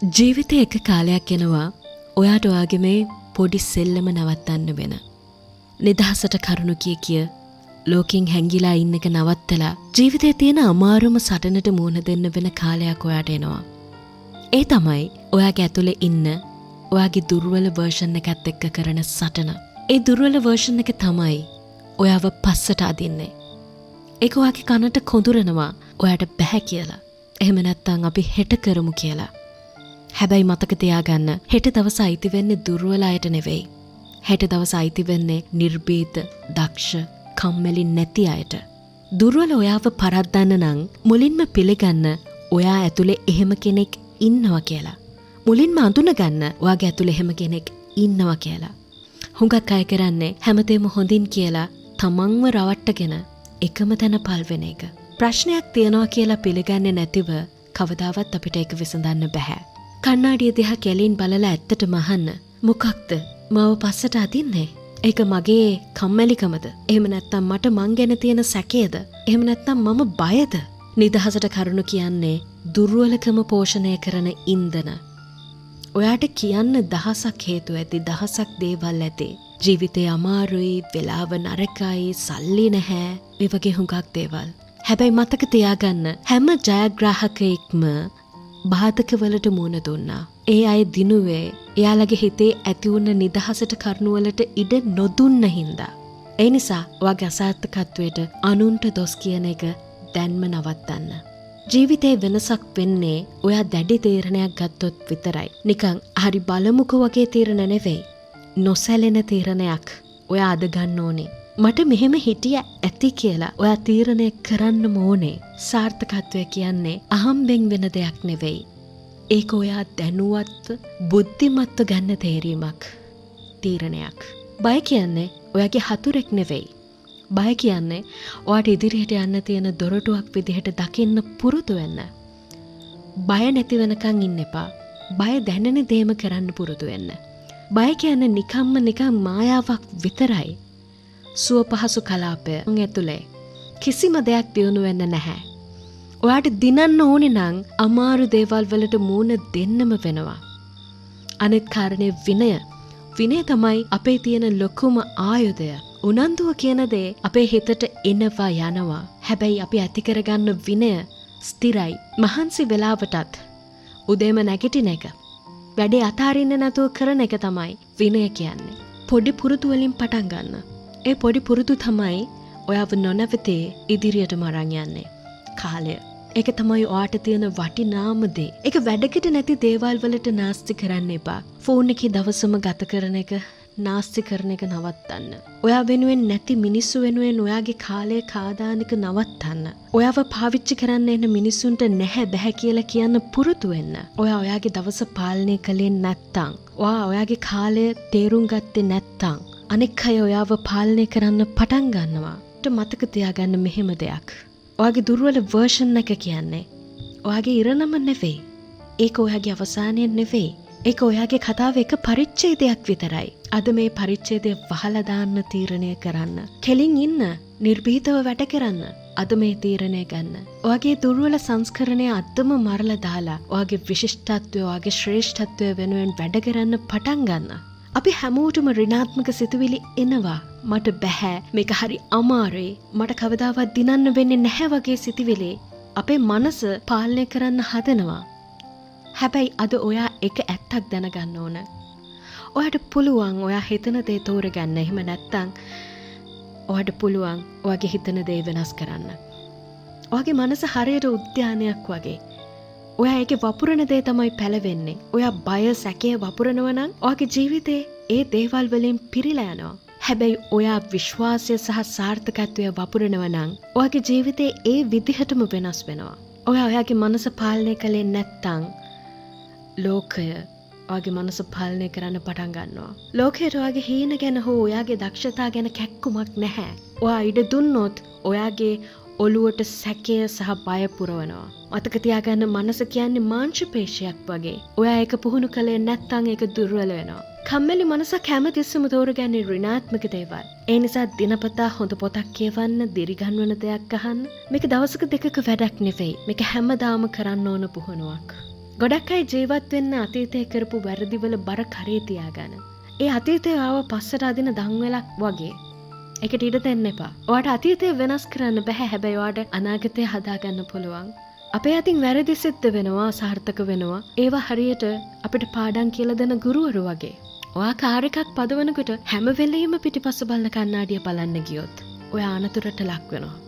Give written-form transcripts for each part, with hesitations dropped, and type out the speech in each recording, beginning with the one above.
ජීවිතේ එක කාලයක් එනවා ඔයාට ඔයාගේ මේ පොඩි සෙල්ලම නවත්තන්න වෙන. නිදහසට කරුණු කිය ලෝකෙන් හැංගිලා ඉන්න එක නවත්තලා ජීවිතේ තියෙන අමාරුම සටනට මුහුණ දෙන්න වෙන කාලයක් ඔයාට එනවා. ඒ තමයි ඔයාගේ ඇතුලේ ඉන්න ඔයාගේ දුර්වල වර්ෂන් එකත් එක්ක කරන සටන. ඒ දුර්වල වර්ෂන් එක තමයි ඔයාව පස්සට අදින්නේ. ඒක ඔයාගේ කනට කොඳුරනවා ඔයාට බැහැ කියලා. එහෙම නැත්නම් අපි හෙට කරමු කියලා. හැබැයි මතක තියාගන්න හෙට දවස අයිති වෙන්නේ දුර්වල අයට නෙවෙයි. හෙට දවස අයිති වෙන්නේ නිර්භීත, දක්ෂ, කම්මැලි නැති අයට. දුර්වල ඔයාව පරද්දන්න නම් මුලින්ම පිළිගන්න ඔයා ඇතුලේ එහෙම කෙනෙක් ඉන්නවා කියලා. මුලින්ම අඳුනගන්න ඔයාගේ ඇතුලේ එහෙම කෙනෙක් ඉන්නවා කියලා. හුඟක් අය කරන්නේ හැමතේම හොඳින් කියලා තමන්ව රවට්ටගෙන එකම තැන පල් වෙන එක. ප්‍රශ්නයක් තියනවා කියලා පිළිගන්නේ නැතිව කවදාවත් අපිට ඒක විසඳන්න බෑ. කණ්ණාඩිය දිහා කැලින් බලලා ඇත්තට මහන්න මොකක්ද මාව පස්සට අදින්නේ? ඒක මගේ කම්මැලිකමද? එහෙම නැත්නම් මට මං ගැන තියෙන සැකේද? එහෙම නැත්නම් මම බයද? නිදහසට කරුණු කියන්නේ දුර්වලකම පෝෂණය කරන ඉන්ධන. ඔයාට කියන්න දහසක් හේතු ඇති, දහසක් දේවල් ඇති. ජීවිතේ අමාරුයි, වෙලාව නරකයි, සල්ලි නැහැ, මේ වගේ හුඟක් දේවල්. හැබැයි මතක තියාගන්න හැම ජයග්‍රාහකයෙක්ම බාධකවලට මුහුණ දුන්නා. ඒ අය දිනුවේ එයාලගේ හිතේ ඇති වුණ නිදහසට කරුණුවලට ඉඩ නොදුන්න හින්දා. ඒ නිසා ඔයාගේ අසාර්ථකත්වයට අනුන්ට දොස් කියන එක දැන්ම නවත්තන්න. ජීවිතේ වෙනසක් වෙන්නේ ඔයා දැඩි තීරණයක් ගත්තොත් විතරයි. නිකන් හරි බලමුකෝ වගේ තීරණ නෙවෙයි. නොසැලෙන තීරණයක් ඔයා අද ගන්න ඕනේ. මට මෙහෙම හිටිය ඇති කියලා ඔයා තීරණය කරන්නම ඕනේ. සාර්ථකත්වය කියන්නේ අහම්බෙන් වෙන දෙයක් නෙවෙයි. ඒක ඔයා දැනුවත්ව බුද්ධිමත්ව ගන්න තීරීමක්, තීරණයක්. බය කියන්නේ ඔයාගේ හතුරෙක් නෙවෙයි. බය කියන්නේ ඔයාට ඉදිරියට යන්න තියෙන දොරටුවක් විදිහට දකින්න පුරුදු වෙන්න. බය නැති වෙනකන් ඉන්න එපා. බය දැනෙන දේම කරන්න පුරුදු වෙන්න. බය කියන්නේ නිකන් මායාවක් විතරයි. සුව පහසු කලාපය ඇතුලේ කිසිම දෙයක් දියුණු වෙන්න නැහැ. ඔයාට දිනන්න ඕනේ නම් අමාරු දේවල් වලට මූණ දෙන්නම වෙනවා. අනෙත් කාරණේ විනය. විනය තමයි අපේ තියෙන ලොකුම ආයුධය. උනන්දුව කියන දේ අපේ හිතට එනවා යනවා. හැබැයි අපි ඇති කරගන්න විනය ස්ථිරයි. මහන්සි වෙලාවටත් උදේම නැගිටින එක, වැඩේ අතාරින්න නැතුව කරන එක තමයි විනය කියන්නේ. පොඩි පුරුදු වලින් පටන් ගන්න. ඒ පොඩි පුරුදු තමයි ඔයාව නොනැවතේ ඉදිරියටම අරන් යන්නේ. කාලය. ඒක තමයි ඔයාට තියෙන වටිනාම දේ. ඒක වැඩකට නැති දේවල් වලට නාස්ති කරන්න එපා. ෆෝන් එකේ දවසම ගත කරන එක, නාස්ති කරන එක නවත්තන්න. ඔයා වෙනුවෙන් නැති මිනිස්සු වෙනුවෙන් ඔයාගේ කාලය කාදාන එක නවත්තන්න. ඔයාව පාවිච්චි කරන්න එන මිනිස්සුන්ට නැහැ බෑ කියලා කියන්න පුරුදු වෙන්න. ඔයාගේ දවස පාලනය කළේ නැත්තම්, ඔයාගේ කාලය තේරුම් ගත්තේ නැත්තම් අනෙක් අය ඔයාව පාලනය කරන්න පටන් ගන්නවා. මතක තියාගන්න මෙහෙම දෙයක්. ඔයාගේ දුර්වල වර්ෂන් එක කියන්නේ ඔයාගේ ඉරණම නෙවෙයි. ඒක ඔයාගේ අවසානය නෙවෙයි. ඒක ඔයාගේ කතාවේ එක පරිච්ඡේදයක් විතරයි. අද මේ පරිච්ඡේදය වහලා දාන්න තීරණය කරන්න. කෙලින් ඉන්න, නිර්භීතව වැඩ කරන්න. අද මේ තීරණය ගන්න. ඔයාගේ දුර්වල සංස්කරණය අද්දම මරලා දාලා ඔයාගේ විශිෂ්ටත්වය, ඔයාගේ ශ්‍රේෂ්ඨත්වය වෙනුවෙන් වැඩ කරන්න පටන් ගන්න. අපි හැමෝටම ඍණාත්මක සිතුවිලි එනවා. මට බෑ, මේක හරි අමාරුයි, මට කවදාවත් දිනන්න වෙන්නේ නැහැ වගේ සිතුවිලි අපේ මනස පාලනය කරන්න හදනවා. හැබැයි අද ඔයා එක ඇත්තක් දැනගන්න ඕන. ඔයාට පුළුවන් ඔයා හිතන දේ තෝරගන්න. එහෙම නැත්තම් ඔයාට පුළුවන් ඔයාගේ හිතන දේ වෙනස් කරන්න. ඔයාගේ මනස හරියට උද්‍යානයක් වගේ. ඔයා ඒකේ වපුරන දේ තමයි පැලවෙන්නේ. ඔයා බය, සැකය වපුරනවා නම් ඔයාගේ ජීවිතේ ඒ දේවල් වලින් පිරීලා යනවා. හැබැයි ඔයා විශ්වාසය සහ සාර්ථකත්වය වපුරනවා නම් ඔයාගේ ජීවිතේ ඒ විදිහටම වෙනස් වෙනවා. ඔයාගේ මනස පාලනය කළේ නැත්තම් ලෝකය ඔයාගේ මනස පාලනය කරන්න පටන් ගන්නවා. ලෝකයට ඔයාගේ හීන ගැන හෝ ඔයාගේ දක්ෂතා ගැන කැක්කුමක් නැහැ. ඔයා ඉඩ දුන්නොත් ඔයාගේ ඔළුවට සැකය සහ බය පුරවනවා. මතක තියාගන්න මනස කියන්නේ මාංශ පේශියක් වගේ. ඔයා ඒක පුහුණු කළේ නැත්නම් ඒක දුර්වල වෙනවා. කම්මැලි මනසක් හැමතිස්සෙම තෝරගන්නේ ඍණාත්මක දේවල්. ඒ නිසා දිනපතා හොඳ පොතක් කියවන්න, දිරිගන්වන දෙයක් අහන්න. මේක දවසක දෙකක වැඩක් නෙවෙයි. මේක හැමදාම කරන්න ඕන පුහුණුවක්. ගොඩක් අය ජීවත් වෙන්න අතීතයේ කරපු වැරදිවල බර කරේ තියාගන්න. ඒ අතීතය ආව පස්සට අදින දන්වැලක් වගේ. ඒකට ඉඩ දෙන්න එපා. ඔයාට අතීතය වෙනස් කරන්න බෑ. හැබැයි ඔයාට අනාගතය හදාගන්න පුළුවන්. අපේ අතින් වැරදි සිද්ධ වෙනවා, සාර්ථක වෙනවා. ඒවා හරියට අපිට පාඩම් කියලා දෙන ගුරුවරු වගේ. ඔයා කාර් එකක් පදවනකොට හැම වෙලෙම පිටිපස්ස බලන කණ්ණාඩිය බලන්න ගියොත් ඔයා අනතුරට ලක් වෙනවා.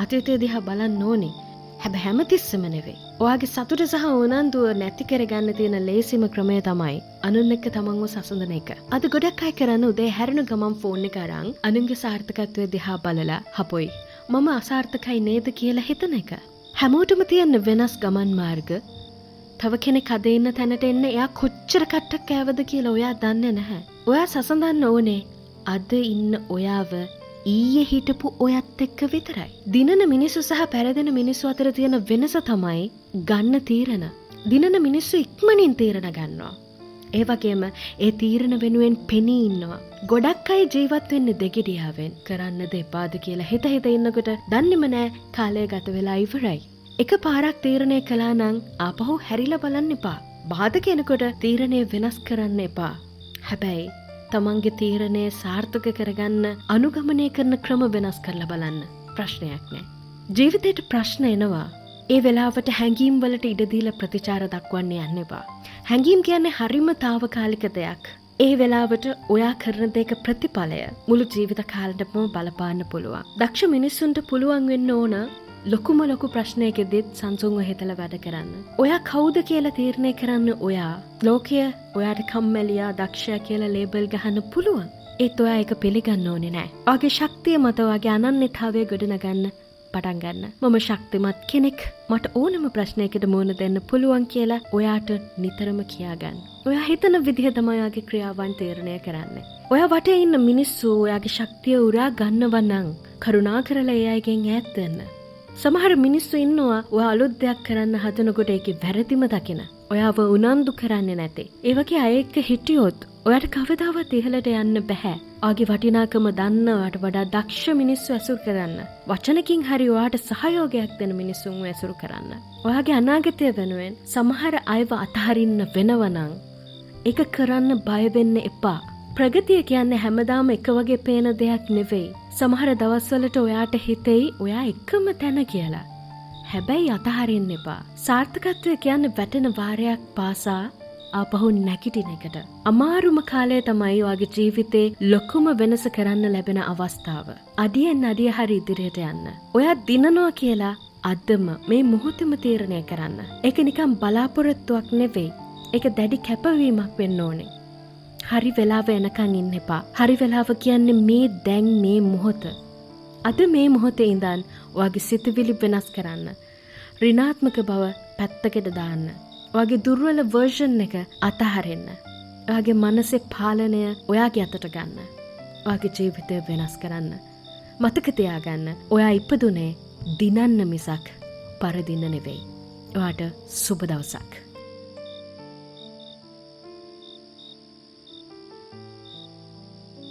අතීතය දිහා බලන්න ඕනේ. හැබැයි හැමතිස්සෙම නෙවෙයි. ඔයාගේ සතුට සහ උනන්දුව නැති කරගන්න තියෙන ලේසිම ක්‍රමය තමයි අනුන් එක්ක තමන්ව සසඳන එක. අද ගොඩක් අය කරන්නේ උදේ හැරෙන ගමන් ෆෝන් එක අරන් අනුන්ගේ සාර්ථකත්වය දිහා බලලා හපොයි මම අසාර්ථකයි නේද කියලා හිතන එක. හැමෝටම තියෙන වෙනස් ගමන් මාර්ග. තව කෙනෙක් අද ඉන්න තැනට එන්න එයා කොච්චර කට්ටක් කෑවද කියලා ඔයා දන්නේ නැහැ. ඔයා සසඳන්න ඕනේ අද ඉන්න ඔයාව ඊයේ හිටපු ඔයත් එක්ක විතරයි. දිනන මිනිස්සු සහ පැරදෙන මිනිස්සු අතර තියෙන වෙනස තමයි ගන්න තීරණ. දිනන මිනිස්සු ඉක්මනින් තීරණ ගන්නවා. ඒ වගේම ඒ තීරණ වෙනුවෙන් පෙනී ඉන්නවා. ගොඩක් අය ජීවත් වෙන්නේ දෙගිඩියාවෙන්. කරන්න දෙපාද කියලා හිත ඉන්නකොට දන්නේම නෑ කාලය ගත වෙලා ඉවරයි. එක පාරක් තීරණය කළා නම් ආපහු හැරිලා බලන්න එපා. බාධා කෙනෙකුට තීරණය වෙනස් කරන්න එපා. හැබැයි තමන්ගේ තීරණය සාර්ථක කරගන්න අනුගමනය කරන ක්‍රම වෙනස් කරලා බලන්න. ප්‍රශ්නයක් නෑ. ජීවිතේට ප්‍රශ්න එනවා. ඒ වෙලාවට හැඟීම් වලට ඉඩ දීලා ප්‍රතිචාර දක්වන්න යන්න එපා. හැඟීම් කියන්නේ හරිම తాවකාලික දෙයක්. ඒ වෙලාවට ඔයා කරන දෙයක ප්‍රතිඵලය මුළු ජීවිත කාලෙටම බලපාන්න පුළුවන්. දක්ෂ මිනිස්සුන්ට පුළුවන් වෙන්න ඕන ලොකු ප්‍රශ්නයකදීත් සංසුන්ව හිතලා වැඩ කරන්න. ඔයා කවුද කියලා තීරණය කරන්න ඔයා. ලෝකය ඔයාට කම්මැලියා දක්ෂයා කියලා ලේබල් ගහන්න පුළුවන්. ඒත් ඔයා ඒක පිළිගන්න ඕනේ නෑ. ඔයාගේ ශක්තිය මත ඔයාගේ අනන්‍යතාවය ගොඩනගන්න පටන් ගන්න. මම ශක්තිමත් කෙනෙක්. මට ඕනම ප්‍රශ්නයකට මුහුණ දෙන්න පුළුවන් කියලා ඔයාට නිතරම කියාගන්න. ඔයා හිතන විදිහ තමයි ඔයාගේ ක්‍රියාවන් තීරණය කරන්නේ. ඔයා වටේ ඉන්න මිනිස්සු ඔයාගේ ශක්තිය උරා ගන්නවා නම් කරුණාකරලා ඒ අයගෙන් ඈත් වෙන්න. සමහර මිනිස්සු ඉන්නවා ඔයා අලුත් දෙයක් කරන්න හදනකොට ඒකේ වැරදිම දකින. ඔයාව උනන්දු කරන්නේ නැති. ඒ වගේ අය එක්ක හිටියොත් ඔයාට කවදාවත් ඉහළට යන්න බෑ. ඔයාගේ වටිනාකම දන්න ඔයාට වඩා දක්ෂ මිනිස්සු ඇසුරු කරන්න. වචනකින් හරි ඔයාට සහයෝගයක් දෙන මිනිස්සුන්ව ඇසුරු කරන්න. ඔයාගේ අනාගතය වෙනුවෙන් සමහර අයව අතහරින්න වෙනවනම් ඒක කරන්න බය වෙන්න එපා. ප්‍රගතිය කියන්නේ හැමදාම එක වගේ පේන දෙයක් නෙවෙයි. සමහර දවස්වලට ඔයාට හිතෙයි ඔයා එකම තැන කියලා. හැබැයි අතහරින්න එපා. සාර්ථකත්වය කියන්නේ වැටෙන වාරයක් පාසා ආපහු නැගිටින එකට. අමාරුම කාලය තමයි ඔයාගේ ජීවිතේ ලොකුම වෙනස කරන්න ලැබෙන අවස්ථාව. අඩියෙන් අඩිය හරි ඉදිරියට යන්න. ඔයා දිනනවා කියලා අදම මේ මොහොතේම තීරණය කරන්න. ඒක නිකන් බලාපොරොත්තුවක් නෙවෙයි. ඒක දැඩි කැපවීමක් වෙන්න ඕනේ. හරි වෙලාව එනකන් ඉන්න එපා. හරි වෙලාව කියන්නේ මේ දැන් මේ මොහොත. අද මේ මොහොතේ ඉඳන් ඔයාගේ සිතුවිලි වෙනස් කරන්න. ඍණාත්මක බව පැත්තකට දාන්න. ඔයාගේ දුර්වල වර්ෂන් එක අතහරින්න. ඔයාගේ මනසේ පාලනය ඔයාගේ අතට ගන්න. ඔයාගේ ජීවිතය වෙනස් කරන්න. මතක තියාගන්න ඔයා ඉපදුනේ දිනන්න මිසක් පරදින්න නෙවෙයි. ඔයාට සුබ දවසක්.